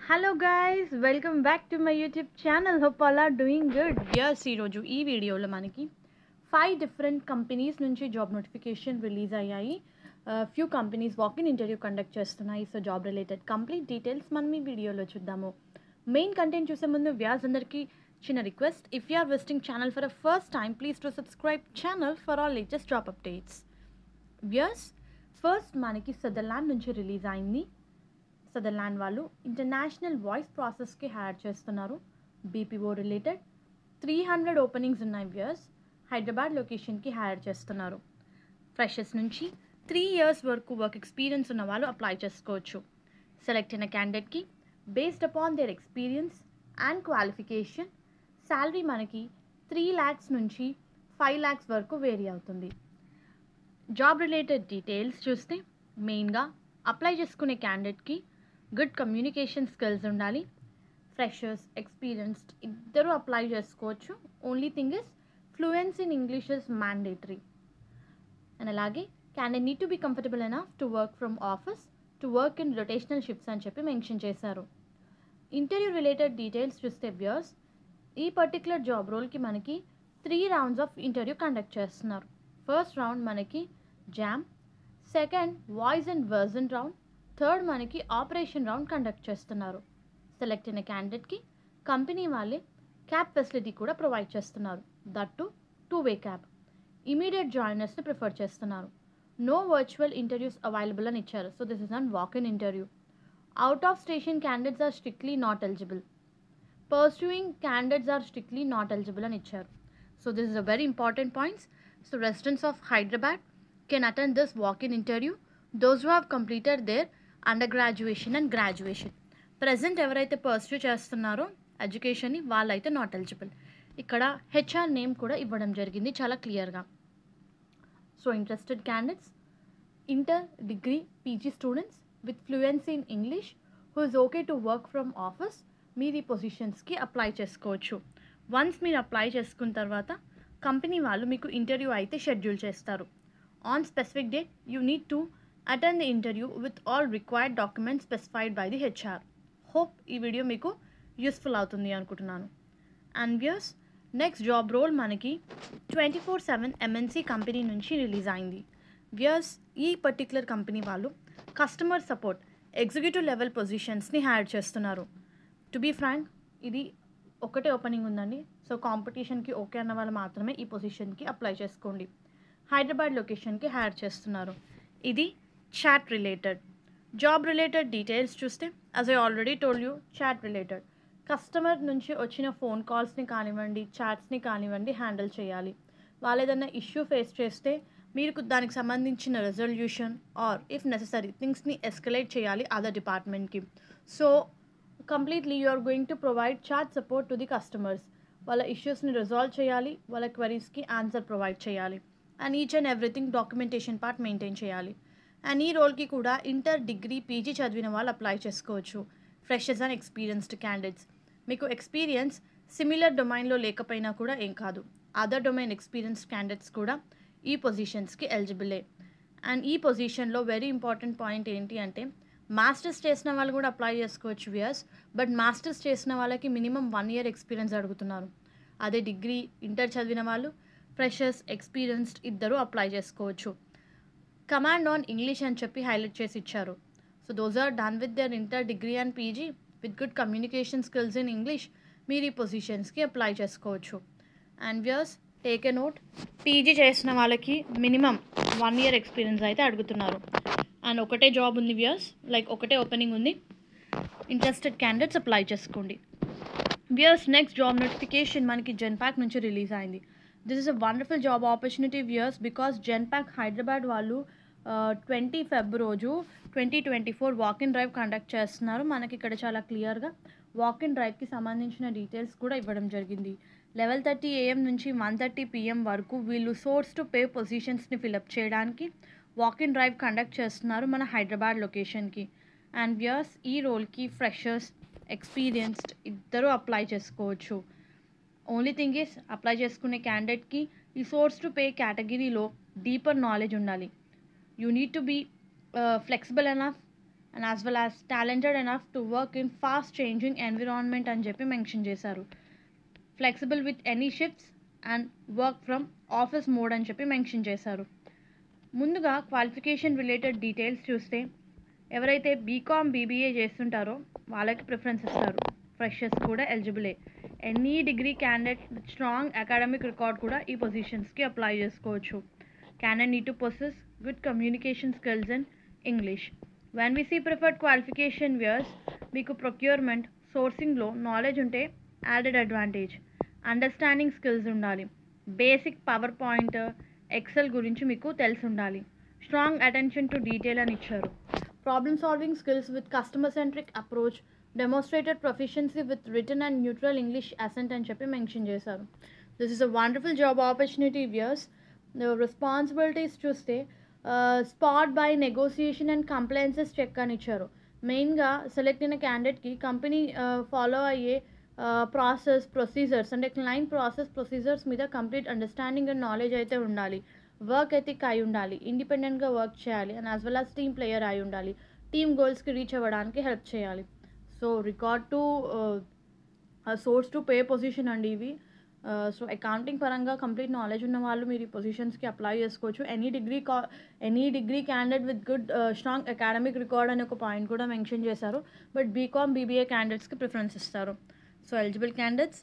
Hello guys welcome back to my YouTube channel. Hope all are doing good. Yes, ఈరోజు ఈ వీడియోలో మనకి 5 different companies నుంచి job notification release అయ్యాయి. Few companies walk in interview conduct చేస్తున్నాయి. So job related complete details మనం ఈ వీడియోలో చూద్దాము. మెయిన్ కంటెంట్ చూసే ముందు వ్యాస్ అందరికీ చిన్న request, if you are visiting channel for a first time please to subscribe channel for all latest job updates. వ్యాస్ ఫస్ట్ మనకి సదర్లాండ్ నుంచి రిలీజ్ అయింది. సదర్లాండ్ వాళ్ళు ఇంటర్నేషనల్ వాయిస్ ప్రాసెస్కి హైర్ చేస్తున్నారు. బీపీఓ రిలేటెడ్ 300 ఓపెనింగ్స్ ఉన్నాయి. వ్యూయర్స్ హైదరాబాద్ లొకేషన్కి హైర్ చేస్తున్నారు. ఫ్రెషర్స్ నుంచి 3 years వరకు వర్క్ ఎక్స్పీరియన్స్ ఉన్న వాళ్ళు అప్లై చేసుకోవచ్చు. సెలెక్ట్ అయిన క్యాండిడేట్కి based upon their experience and qualification salary మనకి 3 lakhs నుంచి 5 lakhs వరకు వేరీ అవుతుంది. జాబ్ రిలేటెడ్ డీటెయిల్స్ చూస్తే మెయిన్గా అప్లై చేసుకునే క్యాండిడేట్కి గుడ్ కమ్యూనికేషన్ స్కిల్స్ ఉండాలి. ఫ్రెషర్స్, ఎక్స్పీరియన్స్డ్ ఇద్దరు అప్లై చేసుకోవచ్చు. Only thing is fluency in English is mandatory. And అలాగే candidate need to be comfortable enough to work from office to work in rotational shifts అని చెప్పి mention చేశారు. Interview related details చూస్తే viewers ఈ particular job రోల్కి మనకి 3 rounds of interview conduct చేస్తున్నారు. First round మనకి JAM, second voice and Versant round, third మనకి ఆపరేషన్ రౌండ్ కండక్ట్ చేస్తున్నారు. సెలెక్ట్ అయిన క్యాండిడేట్కి కంపెనీ వాళ్ళే క్యాబ్ ఫెసిలిటీ కూడా ప్రొవైడ్ చేస్తున్నారు. That too 2-way cab. Immediate జాయినర్స్ని ప్రిఫర్ చేస్తున్నారు. నో వర్చువల్ ఇంటర్వ్యూస్ అవైలబుల్ అని ఇచ్చారు. So this is an walk in interview. Out of station candidates are strictly not eligible. Pursuing candidates are strictly not eligible అని ఇచ్చారు. So this is a very important points. So residents of Hyderabad can attend this walk in interview. Those who have completed there under graduation and graduation. Present ఎవరైతే pursue చేస్తున్నారో ఎడ్యుకేషన్ని వాళ్ళైతే not eligible. ఇక్కడ HR name కూడా ఇవ్వడం జరిగింది చాలా క్లియర్గా. So interested candidates, inter, degree, PG students with fluency in English who is okay to work from office మీరు ఈ పొజిషన్స్కి అప్లై చేసుకోవచ్చు. వన్స్ మీరు అప్లై చేసుకున్న తర్వాత కంపెనీ వాళ్ళు మీకు ఇంటర్వ్యూ అయితే షెడ్యూల్ చేస్తారు. On specific date you need to attend the interview with all required documents specified by the HR. Hope ఈ వీడియో మీకు యూస్ఫుల్ అవుతుంది అనుకుంటున్నాను. And viewers next job role మనకి 24/7 MNC కంపెనీ నుంచి రిలీజ్ అయింది. వ్యూయర్స్ ఈ పర్టికులర్ కంపెనీ వాళ్ళు customer support executive level పొజిషన్స్ని హైర్ చేస్తున్నారు. టు బీ ఫ్రాంక్ ఇది ఒకటే ఓపెనింగ్ ఉందండి. సో కాంపిటీషన్కి ఓకే అన్న వాళ్ళు మాత్రమే ఈ పొజిషన్కి అప్లై చేసుకోండి. హైదరాబాద్ లొకేషన్కి హైర్ చేస్తున్నారు. ఇది chat related. Job related details చూస్తే as I already told you chat related. Customer నుంచి వచ్చిన ఫోన్ కాల్స్ని కానివ్వండి, చాట్స్ని కానివ్వండి హ్యాండిల్ చేయాలి. వాళ్ళు ఏదైనా ఇష్యూ ఫేస్ చేస్తే మీరు దానికి సంబంధించిన రెజల్యూషన్ ఆర్ ఇఫ్ నెససరీ థింగ్స్ని ఎస్కలేట్ చేయాలి అదర్ డిపార్ట్మెంట్కి. So completely you are going to provide chat support to the customers. వాళ్ళ ఇష్యూస్ని రిజాల్వ్ చేయాలి, వాళ్ళ క్వరీస్కి ఆన్సర్ ప్రొవైడ్ చేయాలి and each and everything documentation part maintain చేయాలి. అండ్ ఈ రోల్కి కూడా ఇంటర్, డిగ్రీ, పీజీ చదివిన వాళ్ళు అప్లై చేసుకోవచ్చు. Freshers and experienced candidates. మీకు ఎక్స్పీరియన్స్ సిమిలర్ డొమైన్లో లేకపోయినా కూడా ఏం కాదు, అదర్ డొమైన్ ఎక్స్పీరియన్స్డ్ క్యాండిడేట్స్ కూడా ఈ పొజిషన్స్కి ఎలిజిబులే. అండ్ ఈ పొజిషన్లో వెరీ ఇంపార్టెంట్ పాయింట్ ఏంటి అంటే మాస్టర్స్ చేసిన వాళ్ళు కూడా అప్లై చేసుకోవచ్చు వ్యూయర్స్. బట్ మాస్టర్స్ చేసిన వాళ్ళకి మినిమం 1 year ఎక్స్పీరియన్స్ అడుగుతున్నారు. అదే డిగ్రీ, ఇంటర్ చదివిన వాళ్ళు, ఫ్రెషర్స్, ఎక్స్పీరియన్స్డ్ ఇద్దరు అప్లై చేసుకోవచ్చు. కమాండ్ ఆన్ ఇంగ్లీష్ అని చెప్పి హైలైట్ చేసి ఇచ్చారు. So those are done with their inter, degree and PG with good communication skills in English మీరు ఈ పొజిషన్స్కి అప్లై చేసుకోవచ్చు. And viewers take a note, PG చేసిన వాళ్ళకి మినిమం 1 year ఎక్స్పీరియన్స్ అయితే అడుగుతున్నారు. అండ్ ఒకటే జాబ్ ఉంది వ్యూయర్స్, లైక్ ఒకటే ఓపెనింగ్ ఉంది. ఇంట్రెస్టెడ్ క్యాండిడేట్స్ అప్లై చేసుకోండి. వ్యూయర్స్ నెక్స్ట్ జాబ్ నోటిఫికేషన్ మనకి జెన్పాక్ నుంచి రిలీజ్ అయింది. This is a wonderful job opportunity viewers because Genpact Hyderabad వాళ్ళు 20 February రోజు 2024 వాక్-ఇన్ డ్రైవ్ కండక్ట్ చేస్తున్నారు. మనకి ఇక్కడ చాలా క్లియర్గా వాక్-ఇన్ డ్రైవ్కి సంబంధించిన డీటెయిల్స్ కూడా ఇవ్వడం జరిగింది. 11:30 AM నుంచి 1:30 PM వరకు వీళ్ళు సోర్స్ టు పే పొజిషన్స్ని ఫిలప్ చేయడానికి వాక్-ఇన్ డ్రైవ్ కండక్ట్ చేస్తున్నారు మన హైదరాబాద్ లొకేషన్కి. అండ్ వ్యూయర్స్ ఈ రోల్కి ఫ్రెషర్స్, ఎక్స్పీరియన్స్డ్ ఇద్దరు అప్లై చేసుకోవచ్చు. ఓన్లీ థింగ్ ఈస్ అప్లై చేసుకునే క్యాండిడేట్కి ఈ సోర్స్ టు పే కేటగిరీలో డీపర్ నాలెడ్జ్ ఉండాలి. You need to be flexible enough and as well as talented enough to work in fast changing environment అని చెప్పి మెన్షన్ చేశారు. Flexible with any shifts and work from office mode అని చెప్పి mention చేశారు. ముందుగా qualification related details చూస్తే ఎవరైతే BCom BBA చేస్తుంటారో వాళ్ళకి ప్రిఫరెన్స్ ఇస్తారు. ఫ్రెషర్స్ కూడా ఎలిజిబులే. Any degree candidate with strong academic record కూడా ఈ పొజిషన్స్కి అప్లై చేసుకోవచ్చు. Candidate need to possess good communication skills in English. When we see preferred qualification viewers, మీకు ప్రొక్యూర్మెంట్ సోర్సింగ్లో నాలెడ్జ్ ఉంటే యాడెడ్ అడ్వాంటేజ్. అండర్స్టాండింగ్ స్కిల్స్ ఉండాలి. బేసిక్ పవర్ పాయింట్ ఎక్సెల్ గురించి మీకు తెలిసి ఉండాలి. స్ట్రాంగ్ అటెన్షన్ టు డీటెయిల్ అని ఇచ్చారు. Problem solving skills with customer centric approach, demonstrated proficiency with written and neutral English accent అని చెప్పి మెన్షన్ చేశారు. This is a wonderful job opportunity viewers. Responsibilities చూస్తే spot buy negotiation and compliances check అని ఇచ్చారు. మెయిన్గా select అయిన క్యాండిడేట్కి company follow అయ్యే ప్రొసీజర్స్ అంటే క్లయింట్ ప్రొసీజర్స్ మీద కంప్లీట్ అండర్స్టాండింగ్ అండ్ నాలెడ్జ్ అయితే ఉండాలి. వర్క్ ఎథిక్ అయి ఉండాలి. ఇండిపెండెంట్గా వర్క్ చేయాలి. And as well as team player అయి ఉండాలి. టీమ్ గోల్స్కి రీచ్ అవ్వడానికి హెల్ప్ చేయాలి. So record to source to pay position అండి ఇవి. సో అకౌంటింగ్ పరంగా కంప్లీట్ నాలెడ్జ్ ఉన్న వాళ్ళు మీరు ఈ పొజిషన్స్కి అప్లై చేసుకోవచ్చు. Any degree candidate with good strong academic record అనే ఒక పాయింట్ కూడా మెన్షన్ చేశారు. బట్ బీకామ్ బీబీఏ క్యాండిడేట్స్కి ప్రిఫరెన్స్ ఇస్తారు. సో ఎలిజిబుల్ క్యాండిడేట్స్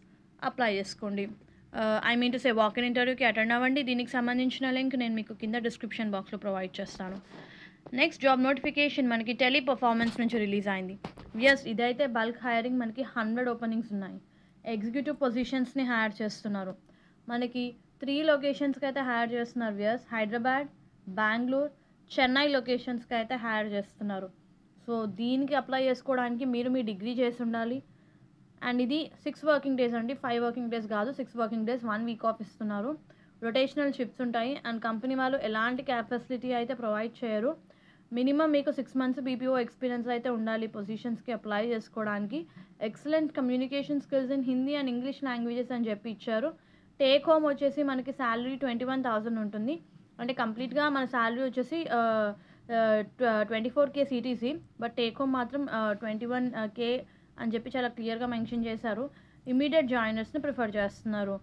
అప్లై చేసుకోండి. I mean to say walk-in ఇంటర్వ్యూకి అటెండ్ అవ్వండి. దీనికి సంబంధించిన లింక్ నేను మీకు కింద డిస్క్రిప్షన్ బాక్స్లో ప్రొవైడ్ చేస్తాను. నెక్స్ట్ జాబ్ నోటిఫికేషన్ మనకి టెలి పర్ఫార్మెన్స్ నుంచి రిలీజ్ అయింది. ఎస్, ఇదైతే బల్క్ హైరింగ్. మనకి 100 ఓపెనింగ్స్ ఉన్నాయి. ఎగ్జిక్యూటివ్ పొజిషన్స్ని హైర్ చేస్తున్నారు. మనకి 3 లొకేషన్స్కి అయితే హైర్ చేస్తున్నారు. ఎస్, హైదరాబాద్, బెంగళూరు, చెన్నై లొకేషన్స్కి అయితే హైర్ చేస్తున్నారు. సో దీనికి అప్లై చేసుకోవడానికి మీరు మీ డిగ్రీ చేసి ఉండాలి. అండ్ ఇది 6 వర్కింగ్ డేస్ అండి, 5 వర్కింగ్ డేస్ కాదు, 6 వర్కింగ్ డేస్, 1 వీక్ ఆఫ్ ఇస్తున్నారు. రొటేషనల్ షిఫ్ట్స్ ఉంటాయి. అండ్ కంపెనీ వాళ్ళు ఎలాంటి క్యాబ్ ఫెసిలిటీ అయితే ప్రొవైడ్ చేయరు. మినిమం మీకు 6 months బీపీఓ ఎక్స్పీరియన్స్ అయితే ఉండాలి పొజిషన్స్కి అప్లై చేసుకోవడానికి. Excellent communication skills in Hindi and English languages అని చెప్పి ఇచ్చారు. టేక్ హోమ్ వచ్చేసి మనకి శాలరీ 21,000 ఉంటుంది. అంటే కంప్లీట్గా మన శాలరీ వచ్చేసి 24K CTC, but take home మాత్రం 21K అని చెప్పి చాలా క్లియర్గా మెన్షన్ చేశారు. ఇమీడియట్ జాయినర్స్ని ప్రిఫర్ చేస్తున్నారు.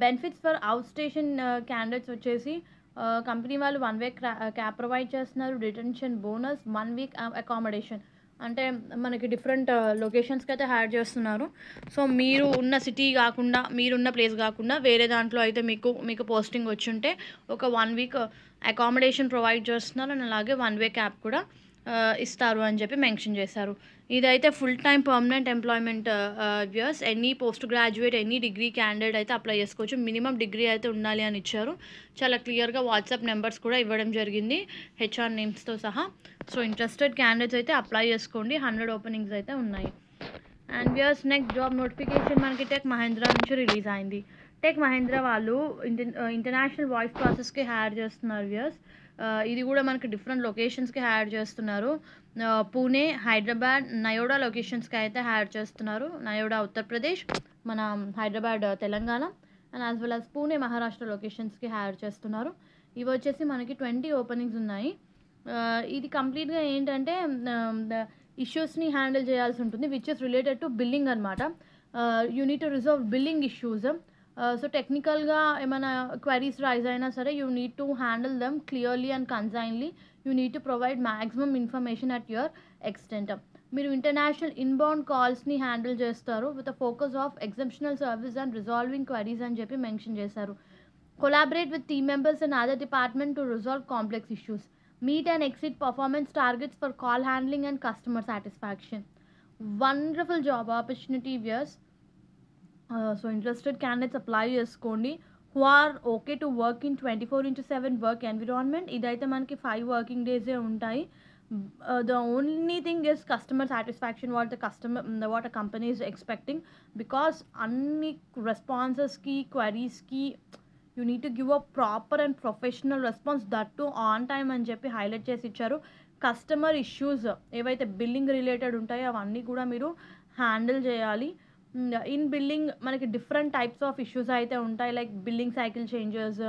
Benefits for out station candidates వచ్చేసి కంపెనీ వాళ్ళు 1 week క్యాబ్ ప్రొవైడ్ చేస్తున్నారు. Retention bonus, 1 week accommodation. అంటే మనకి డిఫరెంట్ లొకేషన్స్కి అయితే హైర్ చేస్తున్నారు. సో మీరు ఉన్న సిటీ కాకుండా, మీరున్న ప్లేస్ కాకుండా వేరే దాంట్లో అయితే మీకు పోస్టింగ్ వచ్చి ఉంటే ఒక 1 week అకామిడేషన్ ప్రొవైడ్ చేస్తున్నారు. అండ్ అలాగే 1 way క్యాబ్ కూడా ఇస్తారు అని చెప్పి మెన్షన్ చేశారు. ఇదైతే full time permanent employment viewers. Any post graduate, any degree candidate అయితే అప్లై చేసుకోవచ్చు. మినిమం డిగ్రీ అయితే ఉండాలి అని ఇచ్చారు. చాలా క్లియర్గా వాట్సాప్ నెంబర్స్ కూడా ఇవ్వడం జరిగింది, హెచ్ఆర్ నేమ్స్తో సహా. సో ఇంట్రెస్టెడ్ క్యాండిడేట్స్ అయితే అప్లై చేసుకోండి. 100 ఓపెనింగ్స్ అయితే ఉన్నాయి. And viewers, next job notification మనకి టెక్ మహేంద్ర నుంచి రిలీజ్ అయింది. టెక్ మహేంద్ర వాళ్ళు ఇంటర్నేషనల్ వాయిస్ ప్రాసెస్కి హైర్ చేస్తున్నారు వ్యూయర్స్. ఇది కూడా మనకి డిఫరెంట్ లొకేషన్స్కి హైర్ చేస్తున్నారు. పూణే, హైదరాబాద్, నయోడా లొకేషన్స్కి అయితే హైర్ చేస్తున్నారు. నయోడా ఉత్తరప్రదేశ్, మన Hyderabad Telangana, and as well as Pune Maharashtra లొకేషన్స్కి హైర్ చేస్తున్నారు. ఇవి వచ్చేసి మనకి 20 ఓపెనింగ్స్ ఉన్నాయి. ఇది కంప్లీట్గా ఏంటంటే ఇష్యూస్ని హ్యాండిల్ చేయాల్సి ఉంటుంది, which is related to billing అనమాట. You need to resolve billing issues. So టెక్నికల్గా ఏమైనా క్వైరీస్ రైజ్ అయినా సరే, you need to handle them clearly and concisely. You need to provide maximum information at your extent. మీరు international inbound కాల్స్ని handle చేస్తారు with a focus of exceptional service and resolving queries అని చెప్పి mention చేశారు. Collaborate with team members and other department to resolve complex issues. Meet and exceed performance targets for call handling and customer satisfaction. Wonderful job opportunity viewers. So interested candidates apply చేసుకోండి who are okay to work in 24/7 work environment. ఇదైతే మనకి 5 working డేసే ఉంటాయి. The only thing is customer satisfaction, what a company is expecting. Because అన్ని రెస్పాన్సెస్కి, క్వైరీస్కి you need to give a proper and professional response, that too on time అని చెప్పి highlight చేసి ఇచ్చారు. కస్టమర్ ఇష్యూస్ ఏవైతే బిల్లింగ్ రిలేటెడ్ ఉంటాయో అవన్నీ కూడా మీరు హ్యాండిల్ చేయాలి. ఇన్ బిల్లింగ్ మనకి డిఫరెంట్ టైప్స్ ఆఫ్ ఇష్యూస్ అయితే ఉంటాయి. Like billing cycle changes,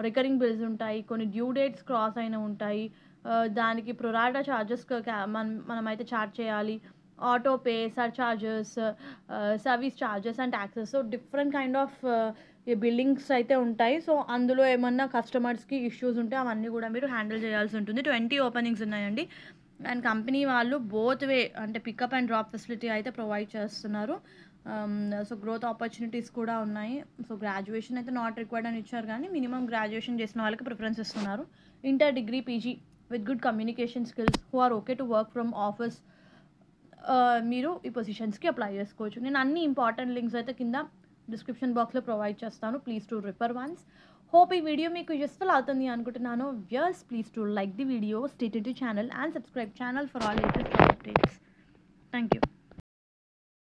recurring bills ఉంటాయి, కొన్ని డ్యూ డేట్స్ క్రాస్ అయిన ఉంటాయి, దానికి ప్రొరాటా చార్జెస్ మనమైతే ఛార్జ్ చేయాలి. Auto pay, surcharges, service charges and taxes. So different kind of billings అయితే ఉంటాయి. సో అందులో ఏమన్నా కస్టమర్స్కి ఇష్యూస్ ఉంటే అవన్నీ కూడా మీరు హ్యాండిల్ చేయాల్సి ఉంటుంది. 20 ఓపెనింగ్స్ ఉన్నాయండి. అండ్ కంపెనీ వాళ్ళు బోత్ వే అంటే పికప్ అండ్ డ్రాప్ ఫెసిలిటీ అయితే ప్రొవైడ్ చేస్తున్నారు. సో గ్రోత్ ఆపర్చునిటీస్ కూడా ఉన్నాయి. సో గ్రాడ్యుయేషన్ అయితే నాట్ రిక్వైర్డ్ అని ఇచ్చారు, కానీ మినిమం గ్రాడ్యుయేషన్ చేసిన వాళ్ళకి ప్రిఫరెన్స్ ఇస్తున్నారు. Inter, degree, PG with good communication skills who are okay to work from office మీరు ఈ పొజిషన్స్కి అప్లై చేసుకోవచ్చు. నేను అన్ని ఇంపార్టెంట్ లింక్స్ అయితే కింద డిస్క్రిప్షన్ బాక్స్లో ప్రొవైడ్ చేస్తాను. Please to refer once. Hope ఈ వీడియో మీకు యూస్ఫుల్ అవుతుంది అనుకుంటున్నాను. Viewers, please to like the video, stay tuned to channel and subscribe channel for all latest updates. Thank you.